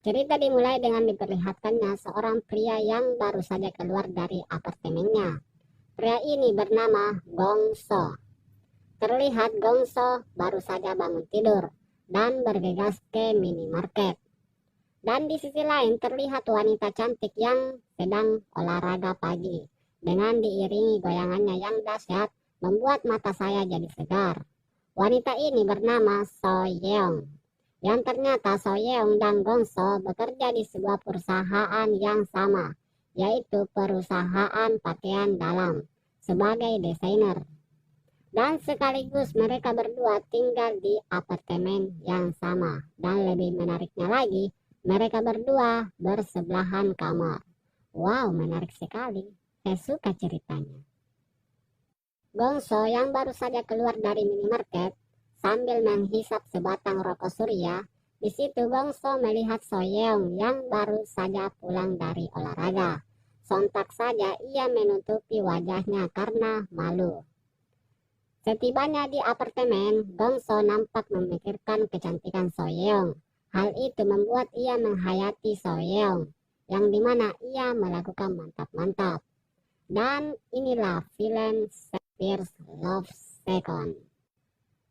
Cerita dimulai dengan diperlihatkannya seorang pria yang baru saja keluar dari apartemennya. Pria ini bernama Gongso. Terlihat Gongso baru saja bangun tidur dan bergegas ke minimarket. Dan di sisi lain terlihat wanita cantik yang sedang olahraga pagi. Dengan diiringi goyangannya yang dahsyat, membuat mata saya jadi segar. Wanita ini bernama So Yeong. Yang ternyata So Yeong dan Gongso bekerja di sebuah perusahaan yang sama, yaitu perusahaan pakaian dalam, sebagai desainer. Dan sekaligus mereka berdua tinggal di apartemen yang sama. Dan lebih menariknya lagi, mereka berdua bersebelahan kamar. Wow, menarik sekali. Saya suka ceritanya. Gongso yang baru saja keluar dari minimarket sambil menghisap sebatang rokok surya. Di situ Gongso melihat So Yeong yang baru saja pulang dari olahraga. Sontak saja ia menutupi wajahnya karena malu. Setibanya di apartemen, Gongso nampak memikirkan kecantikan So Yeong. Hal itu membuat ia menghayati So Yeong, yang dimana ia melakukan mantap-mantap. Dan inilah film First Love Second.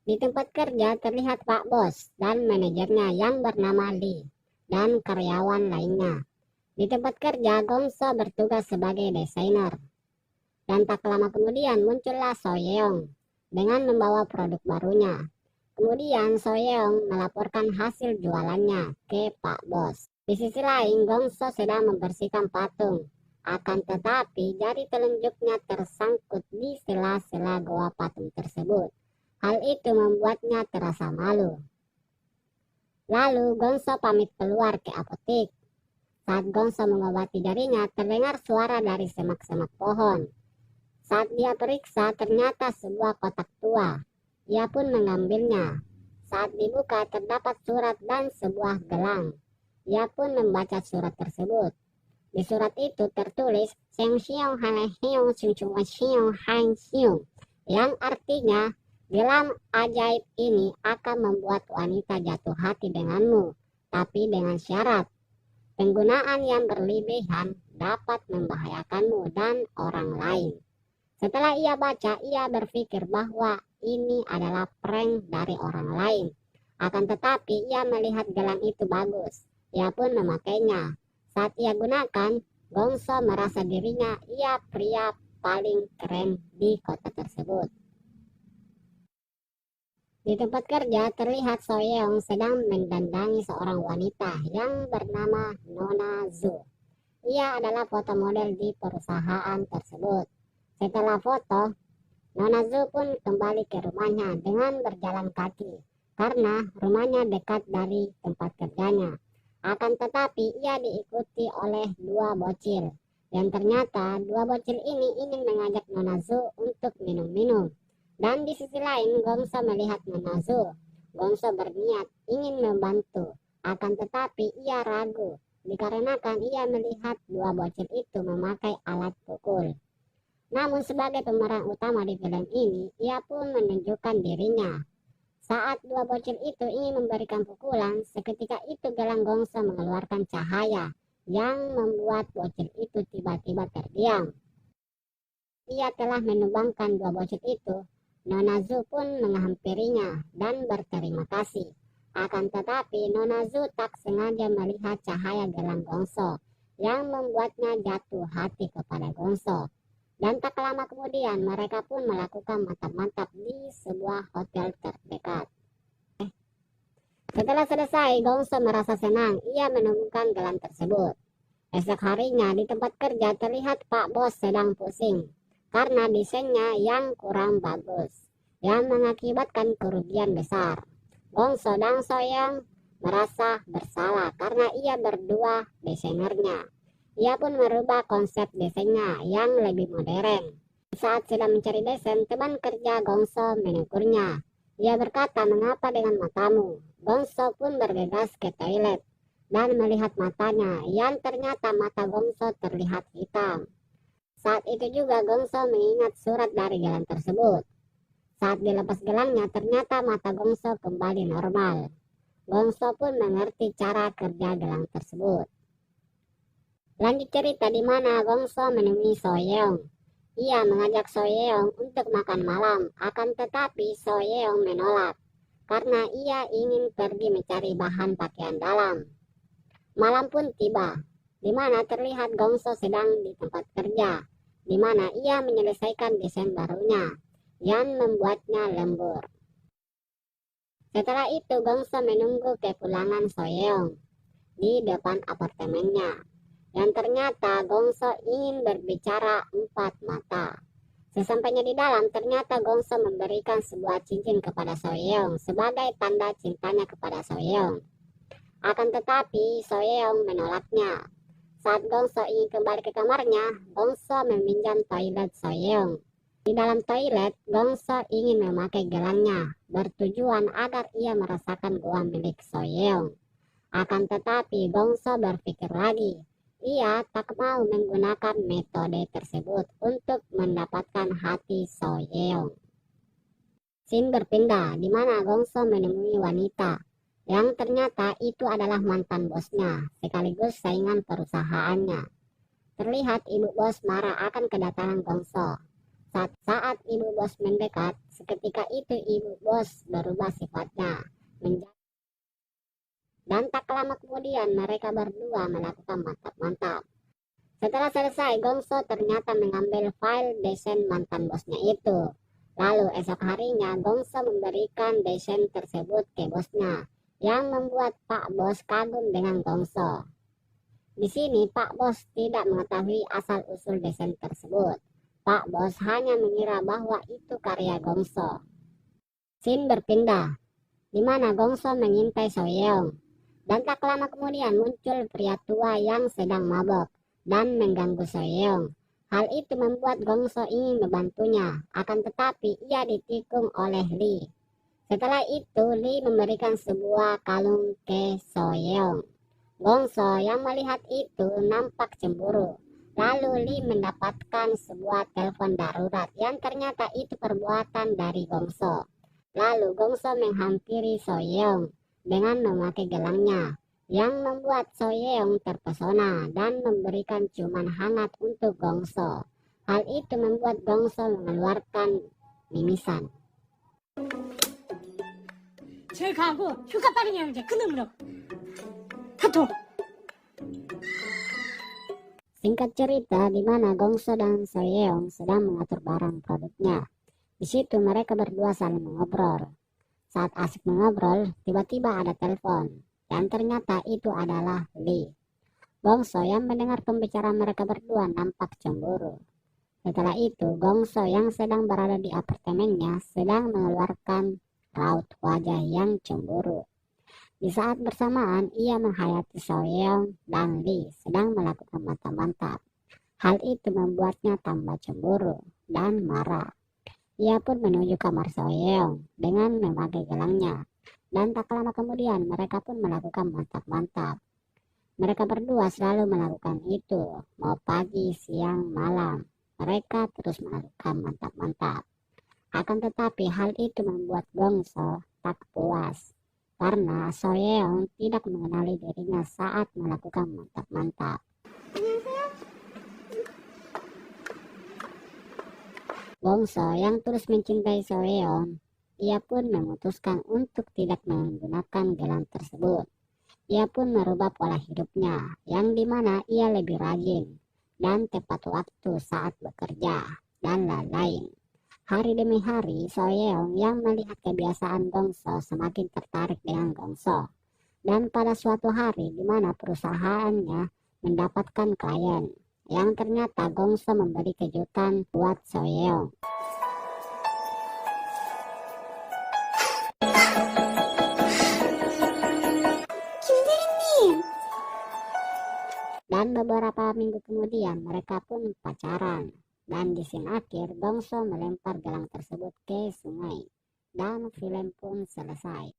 Di tempat kerja terlihat Pak Bos dan manajernya yang bernama Lee dan karyawan lainnya. Di tempat kerja Gongso bertugas sebagai desainer. Dan tak lama kemudian muncullah So Yeong dengan membawa produk barunya. Kemudian So Yeong melaporkan hasil jualannya ke Pak Bos. Di sisi lain Gongso sedang membersihkan patung. Akan tetapi jari telunjuknya tersangkut di sela-sela goa patung tersebut. Hal itu membuatnya terasa malu. Lalu Gongso pamit keluar ke apotek. Saat Gongso mengobati jarinya, terdengar suara dari semak-semak pohon. Saat dia periksa, ternyata sebuah kotak tua. Ia pun mengambilnya. Saat dibuka, terdapat surat dan sebuah gelang. Ia pun membaca surat tersebut. Di surat itu tertulis yang artinya gelang ajaib ini akan membuat wanita jatuh hati denganmu, tapi dengan syarat penggunaan yang berlebihan dapat membahayakanmu dan orang lain. Setelah ia baca, ia berpikir bahwa ini adalah prank dari orang lain. Akan tetapi ia melihat gelang itu bagus. Ia pun memakainya. Saat ia gunakan, Gongso merasa dirinya ia pria paling keren di kota tersebut. Di tempat kerja terlihat So Yeong sedang mendandangi seorang wanita yang bernama Nona Zu. Ia adalah foto model di perusahaan tersebut. Setelah foto, Nona Zu pun kembali ke rumahnya dengan berjalan kaki karena rumahnya dekat dari tempat kerjanya. Akan tetapi ia diikuti oleh dua bocil. Dan ternyata dua bocil ini ingin mengajak Nona Zu untuk minum-minum. Dan di sisi lain Gongso melihat Nona Zu. Gongso berniat ingin membantu. Akan tetapi ia ragu dikarenakan ia melihat dua bocil itu memakai alat pukul. Namun sebagai pemeran utama di film ini, ia pun menunjukkan dirinya. Saat dua bocil itu ingin memberikan pukulan, seketika itu gelang Gongso mengeluarkan cahaya yang membuat bocil itu tiba-tiba terdiam. Ia telah menumbangkan dua bocil itu. Nona Zu pun menghampirinya dan berterima kasih. Akan tetapi Nona Zu tak sengaja melihat cahaya gelang Gongso yang membuatnya jatuh hati kepada Gongso. Dan tak lama kemudian mereka pun melakukan mantap-mantap di sebuah hotel terdekat. Setelah selesai, Gongso merasa senang. Ia menemukan gelang tersebut. Esok harinya di tempat kerja terlihat Pak Bos sedang pusing karena desainnya yang kurang bagus, yang mengakibatkan kerugian besar. Gongso dan So Yeong merasa bersalah karena ia berdua desainernya. Ia pun merubah konsep desainnya yang lebih modern. Saat sedang mencari desain, teman kerja Gongso menegurnya. Ia berkata, "Mengapa dengan matamu?" Gongso pun bergegas ke toilet dan melihat matanya, yang ternyata mata Gongso terlihat hitam. Saat itu juga Gongso mengingat surat dari gelang tersebut. Saat dilepas gelangnya, ternyata mata Gongso kembali normal. Gongso pun mengerti cara kerja gelang tersebut. Lanjut cerita di mana Gongso menemui Soyeong. Ia mengajak Soyeong untuk makan malam, akan tetapi Soyeong menolak karena ia ingin pergi mencari bahan pakaian dalam. Malam pun tiba, di mana terlihat Gongso sedang di tempat kerja, di mana ia menyelesaikan desain barunya yang membuatnya lembur. Setelah itu Gongso menunggu kepulangan Soyeong di depan apartemennya. Dan ternyata Gongso ingin berbicara empat mata. Sesampainya di dalam, ternyata Gongso memberikan sebuah cincin kepada Soyeong sebagai tanda cintanya kepada Soyeong. Akan tetapi Soyeong menolaknya. Saat Gongso ingin kembali ke kamarnya, Gongso meminjam toilet Soyeong. Di dalam toilet, Gongso ingin memakai gelangnya, bertujuan agar ia merasakan gua milik Soyeong. Akan tetapi Gongso berpikir lagi. Ia tak mau menggunakan metode tersebut untuk mendapatkan hati Soyeong. Scene berpindah di mana Gongso menemui wanita yang ternyata itu adalah mantan bosnya sekaligus saingan perusahaannya. Terlihat ibu bos marah akan kedatangan Gongso. Saat ibu bos mendekat, seketika itu ibu bos berubah sifatnya menjadi. Dan tak lama kemudian mereka berdua melakukan mantap-mantap. Setelah selesai, Gongso ternyata mengambil file desain mantan bosnya itu. Lalu esok harinya Gongso memberikan desain tersebut ke bosnya, yang membuat Pak Bos kagum dengan Gongso. Di sini Pak Bos tidak mengetahui asal-usul desain tersebut. Pak Bos hanya mengira bahwa itu karya Gongso. Scene berpindah, di mana Gongso mengintai Soyeong. Dan tak lama kemudian muncul pria tua yang sedang mabok dan mengganggu Soyeong. Hal itu membuat Gongso ingin membantunya, akan tetapi ia ditikung oleh Lee. Setelah itu Lee memberikan sebuah kalung ke Soyeong. Gongso yang melihat itu nampak cemburu. Lalu Lee mendapatkan sebuah telepon darurat yang ternyata itu perbuatan dari Gongso. Lalu Gongso menghampiri Soyeong dengan memakai gelangnya, yang membuat Soyeong terpesona dan memberikan ciuman hangat untuk Gongso. Hal itu membuat Gongso mengeluarkan mimisan. 제가 하고 휴가 빠르냐 이제 그놈으로 타투. Singkat cerita, di mana Gongso dan Soyeong sedang mengatur barang produknya. Di situ mereka berdua saling mengobrol. Saat asik mengobrol, tiba-tiba ada telepon, dan ternyata itu adalah Lee. Gongso yang mendengar pembicaraan mereka berdua nampak cemburu. Setelah itu, Gongso yang sedang berada di apartemennya sedang mengeluarkan raut wajah yang cemburu. Di saat bersamaan, ia menghayati Soyeong dan Lee sedang melakukan mantap-mantap. Hal itu membuatnya tambah cemburu dan marah. Ia pun menuju kamar Soyeong dengan memakai gelangnya. Dan tak lama kemudian mereka pun melakukan mantap-mantap. Mereka berdua selalu melakukan itu, mau pagi, siang, malam. Mereka terus melakukan mantap-mantap. Akan tetapi hal itu membuat Gongso tak puas. Karena Soyeong tidak mengenali dirinya saat melakukan mantap-mantap. Gongso yang terus mencintai Soyeong, ia pun memutuskan untuk tidak menggunakan gelang tersebut. Ia pun merubah pola hidupnya, yang dimana ia lebih rajin dan tepat waktu saat bekerja, dan lain-lain. Hari demi hari, Soyeong yang melihat kebiasaan Gongso semakin tertarik dengan Gongso. Dan pada suatu hari di mana perusahaannya mendapatkan klien, yang ternyata Gongso memberi kejutan buat Soyeong. Dan beberapa minggu kemudian mereka pun pacaran. Dan di scene akhir Gongso melempar gelang tersebut ke sungai. Dan film pun selesai.